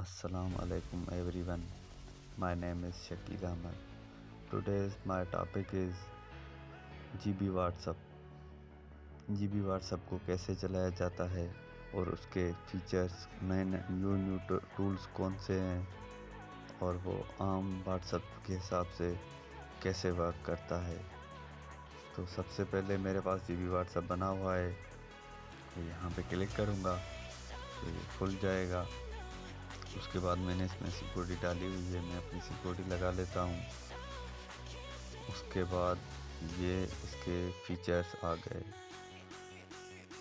Assalamu alaikum everyone. My name is Shakil Ahmed. Today's my topic is GB WhatsApp. GB WhatsApp को कैसे चलाया जाता है और उसके फीचर्स नए न्यू टूल्स कौन से हैं और वो आम WhatsApp के हिसाब से कैसे वर्क करता है। तो सबसे पहले मेरे पास GB WhatsApp बना हुआ है, तो यहाँ पे क्लिक करूँगा तो ये खुल जाएगा। उसके बाद मैंने इसमें सिक्योरिटी डाली हुई है, मैं अपनी सिक्योरिटी लगा लेता हूँ। उसके बाद ये इसके फीचर्स आ गए।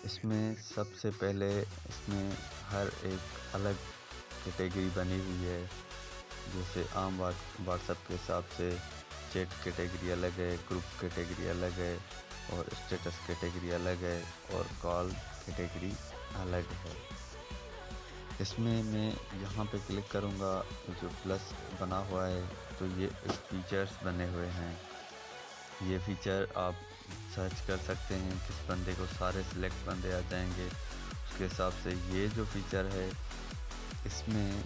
इसमें सबसे पहले इसमें हर एक अलग कैटेगरी बनी हुई है। जैसे आम व्हाट्सएप के हिसाब से चैट कैटेगरी अलग है, ग्रुप कैटेगरी अलग है और स्टेटस कैटेगरी अलग है और कॉल कैटेगरी अलग है। इसमें मैं यहाँ पे क्लिक करूँगा, जो प्लस बना हुआ है तो ये फीचर्स बने हुए हैं। ये फीचर आप सर्च कर सकते हैं, किस बंदे को सारे सिलेक्ट बंदे आ जाएंगे उसके हिसाब से। ये जो फीचर है इसमें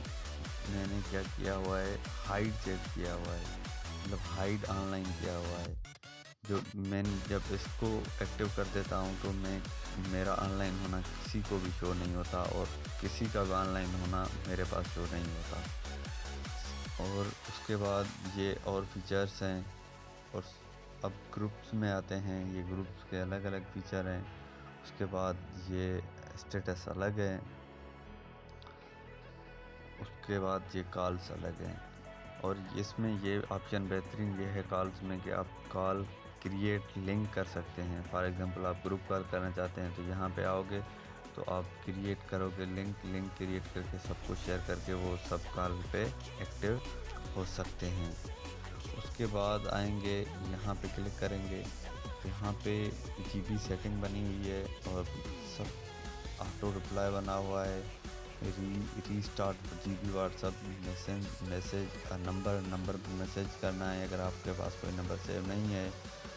मैंने क्या किया हुआ है, हाइड चेक किया हुआ है, मतलब हाइड ऑनलाइन किया हुआ है। जो मैं जब इसको एक्टिव कर देता हूँ तो मेरा ऑनलाइन होना किसी को भी शो नहीं होता और किसी का भी ऑनलाइन होना मेरे पास शो नहीं होता। और उसके बाद ये और फीचर्स हैं। और अब ग्रुप्स में आते हैं, ये ग्रुप्स के अलग अलग फीचर हैं। उसके बाद ये स्टेटस अलग है, उसके बाद ये कॉल्स अलग हैं। और इसमें ये ऑप्शन बेहतरीन ये है कॉल्स में कि आप कॉल क्रिएट लिंक कर सकते हैं। फॉर एग्जांपल आप ग्रुप कॉल करना चाहते हैं तो यहाँ पे आओगे तो आप क्रिएट करोगे लिंक क्रिएट करके सबको शेयर करके वो सब कॉल पे एक्टिव हो सकते हैं। उसके बाद आएंगे, यहाँ पे क्लिक करेंगे तो यहाँ पे GB सेटिंग बनी हुई है और सब ऑटो रिप्लाई बना हुआ है। Restart GB WhatsApp message number पर मैसेज करना है। अगर आपके पास कोई नंबर सेव नहीं है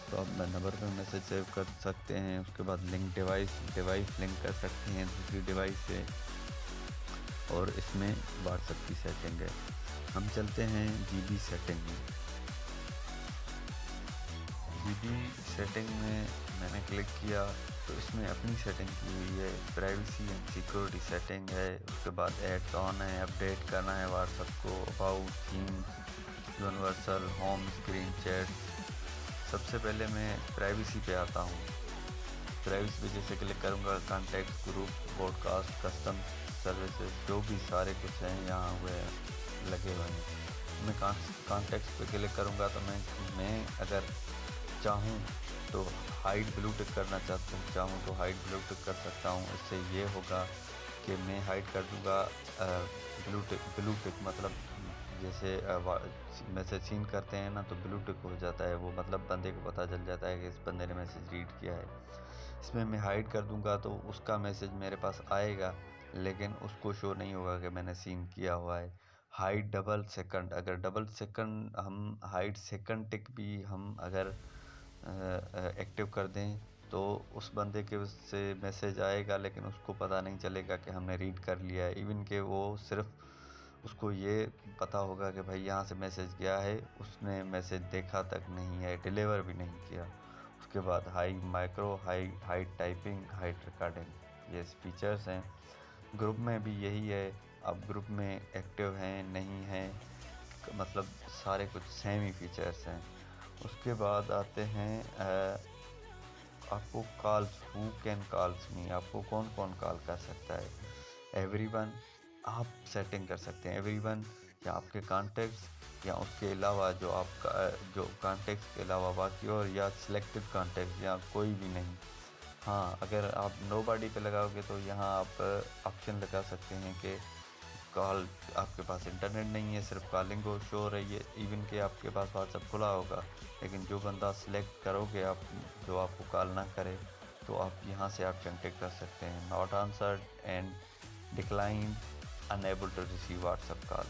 तो आप नंबर पर मैसेज सेव कर सकते हैं। उसके बाद लिंक डिवाइस लिंक कर सकते हैं दूसरी डिवाइस से। और इसमें WhatsApp की सेटिंग है। हम चलते हैं GB सेटिंग में। GB सेटिंग में मैंने क्लिक किया तो इसमें अपनी सेटिंग की हुई है, प्राइवेसी एंड सिक्योरिटी सेटिंग है। उसके बाद एड्स ऑन है, अपडेट करना है व्हाट्सएप को, about, theme, universal, home screen, chat. सबसे पहले मैं प्राइवेसी पे आता हूँ। प्राइवेसी पे जैसे क्लिक करूँगा, contact, group, podcast, custom services, जो भी सारे कुछ हैं यहाँ हुए लगे हुए हैं। मैं कॉन्टैक्ट पे क्लिक करूँगा तो मैं अगर चाहूँ तो हाइड ब्लू टिक करना चाहूँ तो हाइड ब्लू टिक कर सकता हूँ। इससे ये होगा कि मैं हाइड कर दूँगा ब्लू टिक मतलब जैसे मैसेज सीन करते हैं ना तो ब्लू टिक हो जाता है, वो मतलब बंदे को पता चल जाता है कि इस बंदे ने मैसेज रीड किया है। इसमें मैं हाइड कर दूँगा तो उसका मैसेज मेरे पास आएगा लेकिन उसको शो नहीं होगा कि मैंने सीन किया हुआ है। हाइड डबल सेकंड, अगर डबल सेकंड हम हाइड सेकंड टिक भी हम अगर एक्टिव कर दें तो उस बंदे के उससे मैसेज आएगा लेकिन उसको पता नहीं चलेगा कि हमने रीड कर लिया है। इवन के वो सिर्फ उसको ये पता होगा कि भाई यहाँ से मैसेज गया है, उसने मैसेज देखा तक नहीं है, डिलीवर भी नहीं किया। उसके बाद हाइड टाइपिंग, हाइड रिकॉर्डिंग, ये फीचर्स हैं। ग्रुप में भी यही है, आप ग्रुप में एक्टिव हैं नहीं हैं, मतलब सारे कुछ सेम ही फीचर्स हैं। उसके बाद आते हैं आपको calls, who can calls me, आपको कौन कौन कॉल कर सकता है। एवरीवन आप सेटिंग कर सकते हैं, एवरीवन या आपके कॉन्टेक्ट्स या उसके अलावा जो कॉन्टेक्ट्स के अलावा बाकी और या सिलेक्टेड कॉन्टेक्ट्स या कोई भी नहीं। हाँ, अगर आप नोबॉडी पे लगाओगे तो यहाँ आप ऑप्शन लगा सकते हैं कि कॉल, आपके पास इंटरनेट नहीं है, सिर्फ कॉलिंग को शो हो रही है। इवन के आपके पास व्हाट्सएप खुला होगा लेकिन जो बंदा सिलेक्ट करोगे आप, जो आपको कॉल ना करे, तो आप यहाँ से ऑप्शन टिक कर सकते हैं, not answered and decline, unable to receive WhatsApp call.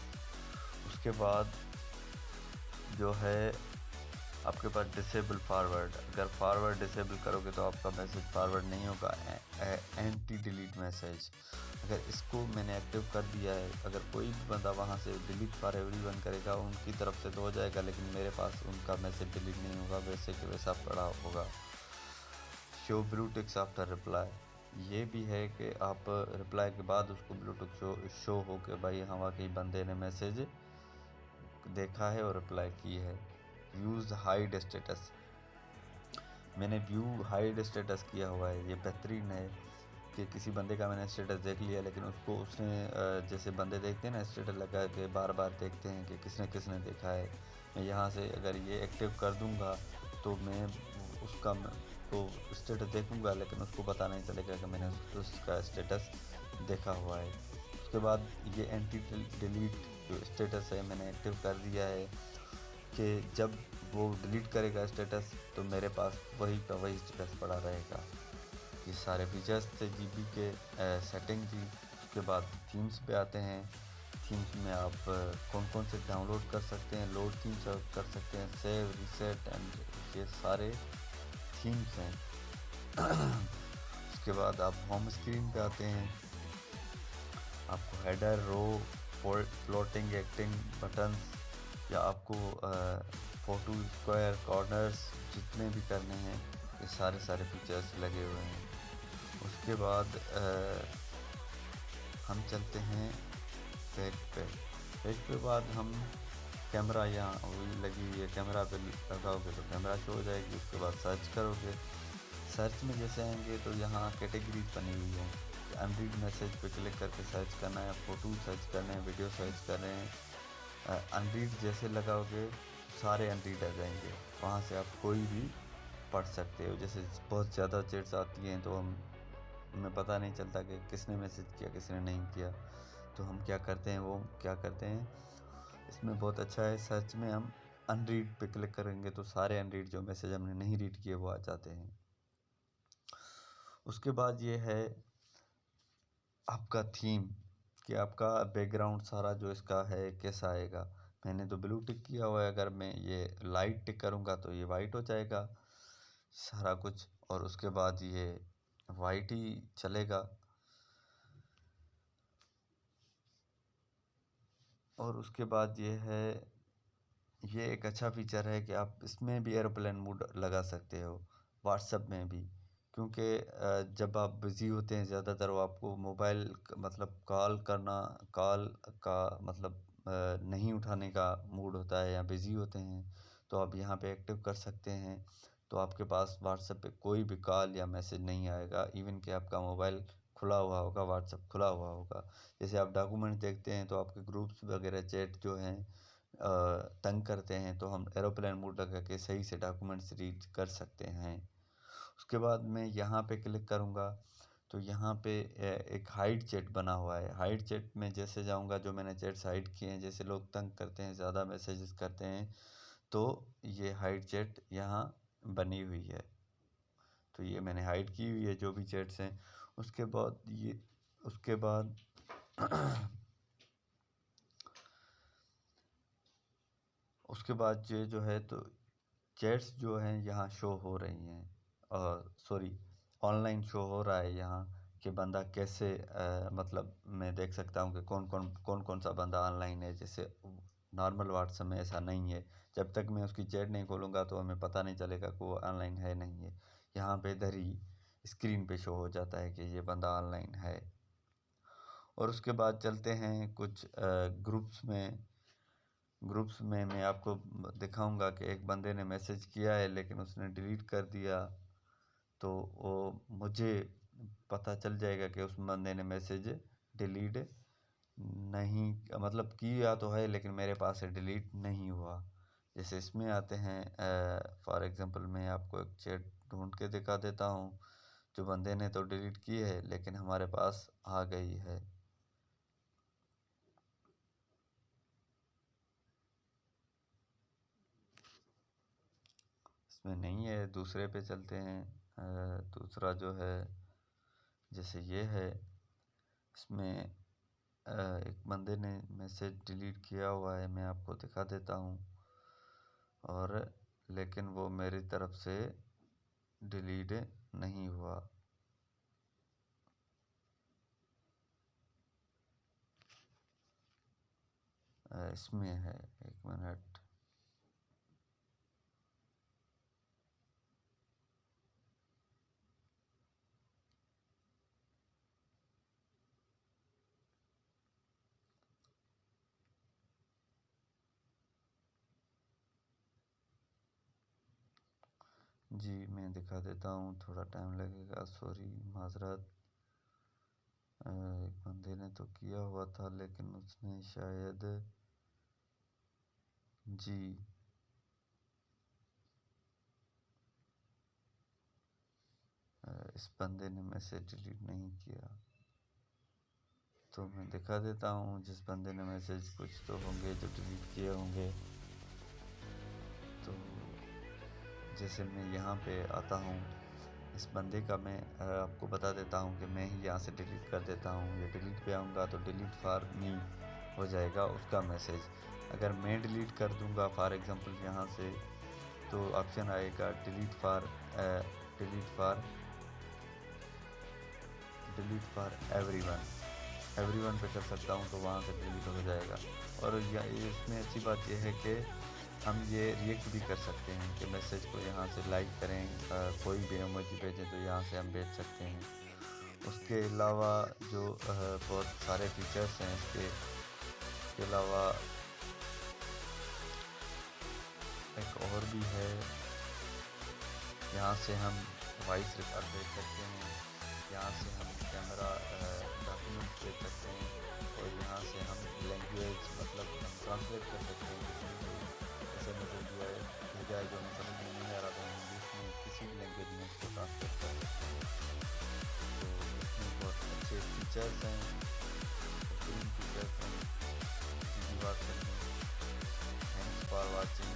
उसके बाद जो है आपके पास डिसेबल फॉरवर्ड, अगर फॉरवर्ड डिसेबल करोगे तो आपका मैसेज फॉरवर्ड नहीं होगा। एंटी डिलीट मैसेज, अगर इसको मैंने एक्टिव कर दिया है, अगर कोई भी बंदा वहाँ से डिलीट फॉर एवरीवन करेगा उनकी तरफ से तो हो जाएगा, लेकिन मेरे पास उनका मैसेज डिलीट नहीं होगा, वैसे कि वैसा पड़ा होगा। Show blue ticks after reply, ये भी है कि आप रिप्लाई के बाद उसको ब्लू टिक शो हो के भाई हाँ वाकई बंदे ने मैसेज देखा है और रिप्लाई की है। व्यूज़ हाइड स्टेटस, मैंने व्यू हाइड स्टेटस किया हुआ है। ये बेहतरीन है कि किसी बंदे का मैंने स्टेटस देख लिया, लेकिन उसको उसने जैसे बंदे देखते हैं ना स्टेटस लगा के बार बार देखते हैं कि किसने किसने देखा है, मैं यहाँ से अगर ये एक्टिव कर दूँगा तो मैं उसका तो स्टेटस देखूँगा, लेकिन उसको पता नहीं चलेगा कि मैंने उसका स्टेटस देखा हुआ है। उसके बाद ये एंटी डिलीट जो स्टेटस है मैंने एक्टिव कर दिया है कि जब वो डिलीट करेगा स्टेटस तो मेरे पास वही का वही स्टेटस पड़ा रहेगा। ये सारे फीचर्स थे जीबी के सेटिंग थी। उसके बाद थीम्स पे आते हैं। थीम्स में आप कौन कौन से डाउनलोड कर सकते हैं, लोड थीम्स कर सकते हैं, सेव रीसेट एंड ये सारे थीम्स हैं। उसके बाद आप होम स्क्रीन पे आते हैं। आपको हेडर, रो, फ्लोटिंग, एक्टिंग बटन्स या आपको फ़ोटो, स्क्वायर, कॉर्नर्स जितने भी करने हैं ये सारे फीचर्स लगे हुए हैं। उसके बाद हम चलते हैं पेज पे बाद हम कैमरा यहाँ वही लगी हुई है, कैमरा पे लगाओगे तो कैमरा शो हो जाएगी। उसके बाद सर्च करोगे, सर्च में जैसे आएंगे तो यहाँ कैटेगरीज बनी हुई हैं। अनरीड मैसेज पे क्लिक करके सर्च करना है, फ़ोटो सर्च करना है, वीडियो सर्च कर रहे हैं। अनरीड जैसे लगाओगे सारे अनरीड आ जाएंगे, वहाँ से आप कोई भी पढ़ सकते हो। जैसे बहुत ज़्यादा चैट्स आती हैं तो हमें पता नहीं चलता कि किसने मैसेज किया किसने नहीं किया, तो हम क्या करते हैं इसमें बहुत अच्छा है, सर्च में हम अनरीड पे क्लिक करेंगे तो सारे अनरीड जो मैसेज हमने नहीं रीड किए वो आ जाते हैं। उसके बाद ये है आपका थीम, कि आपका बैकग्राउंड सारा जो इसका है कैसा आएगा। मैंने तो ब्लू टिक किया हुआ है, अगर मैं ये लाइट टिक करूँगा तो ये वाइट हो जाएगा सारा कुछ, और उसके बाद ये वाइट ही चलेगा। और उसके बाद ये एक अच्छा फीचर है कि आप इसमें भी एरोप्लेन मोड लगा सकते हो, व्हाट्सएप में भी, क्योंकि जब आप बिज़ी होते हैं ज़्यादातर वो आपको मोबाइल मतलब कॉल का मतलब नहीं उठाने का मूड होता है या बिज़ी होते हैं, तो आप यहाँ पे एक्टिव कर सकते हैं। तो आपके पास व्हाट्सएप पे कोई भी कॉल या मैसेज नहीं आएगा, इवन कि आपका मोबाइल खुला हुआ होगा, व्हाट्सएप खुला हुआ होगा। जैसे आप डॉक्यूमेंट देखते हैं तो आपके ग्रुप्स वगैरह चैट जो हैं तंग करते हैं, तो हम एरोप्लेन मोड लगा के सही से डॉक्यूमेंट्स रीड कर सकते हैं। उसके बाद मैं यहाँ पे क्लिक करूँगा तो यहाँ पे एक हाइड चैट बना हुआ है। हाइड चैट में जैसे जाऊँगा, जो मैंने चैट्स हाइड किए हैं, जैसे लोग तंग करते हैं, ज़्यादा मैसेजेस करते हैं, तो ये हाइड चैट यहाँ बनी हुई है, तो ये मैंने हाइड की हुई है जो भी चैट्स हैं। उसके बाद उसके बाद ये जो है तो चैट्स जो हैं यहाँ शो हो रही हैं, और सॉरी ऑनलाइन शो हो रहा है यहाँ, कि बंदा कैसे मतलब मैं देख सकता हूँ कि कौन कौन सा बंदा ऑनलाइन है। जैसे नॉर्मल व्हाट्सएप में ऐसा नहीं है, जब तक मैं उसकी चैट नहीं खोलूँगा तो हमें पता नहीं चलेगा कि वो ऑनलाइन है नहीं है। यहाँ पे इधर ही स्क्रीन पे शो हो जाता है कि ये बंदा ऑनलाइन है। और उसके बाद चलते हैं कुछ ग्रुप्स में मैं आपको दिखाऊंगा कि एक बंदे ने मैसेज किया है लेकिन उसने डिलीट कर दिया, तो वो मुझे पता चल जाएगा कि उस बंदे ने मैसेज डिलीट नहीं मतलब किया तो है, लेकिन मेरे पास से डिलीट नहीं हुआ। जैसे इसमें आते हैं, फॉर एग्ज़ाम्पल मैं आपको एक चैट ढूंढ के दिखा देता हूँ, जो बंदे ने तो डिलीट की है लेकिन हमारे पास आ गई है। इसमें नहीं है, दूसरे पे चलते हैं। दूसरा जो है जैसे ये है, इसमें एक बंदे ने मैसेज डिलीट किया हुआ है, मैं आपको दिखा देता हूँ। और लेकिन वो मेरी तरफ से डिलीट नहीं हुआ। इसमें है, एक मिनट। जी मैं दिखा देता हूँ, थोड़ा टाइम लगेगा, सॉरी, माजरत। एक बंदे ने तो किया हुआ था लेकिन उसने शायद, जी इस बंदे ने मैसेज डिलीट नहीं किया। तो मैं दिखा देता हूँ, जिस बंदे ने मैसेज, कुछ तो होंगे जो डिलीट किए होंगे। तो जैसे मैं यहाँ पे आता हूँ, इस बंदे का मैं आपको बता देता हूँ कि मैं ही यहाँ से डिलीट कर देता हूँ। ये डिलीट पे आऊँगा तो डिलीट फॉर मी हो जाएगा उसका मैसेज। अगर मैं डिलीट कर दूँगा फॉर एग्ज़ाम्पल यहाँ से, तो ऑप्शन आएगा डिलीट फॉर एवरीवन पे कर सकता हूँ, तो वहाँ से डिलीट हो जाएगा। और इसमें अच्छी बात यह है कि हम ये रिएक्ट भी कर सकते हैं कि मैसेज को यहाँ से लाइक करें, कोई भी इमोजी भेजें तो यहाँ से हम भेज सकते हैं। उसके अलावा जो बहुत सारे फीचर्स हैं इसके अलावा एक और भी है, यहाँ से हम वॉइस रिकॉर्ड भेज सकते हैं, यहाँ से हम कैमरा डॉक्यूमेंट भेज सकते हैं, और यहाँ से हम लैंग्वेज मतलब हम ट्रांसलेट कर सकते हैं। जैसे मुझे भेजा है जो मैं समझ में नहीं आ रहा था इंग्लिश में, किसी भी लैंग्वेज में उसको ट्रांसलेट कर सकते हैं। तो इसमें बहुत अच्छे फीचर्स हैं, बेहतरीन फीचर्स हैं। धन्यवाद। Thanks for watching.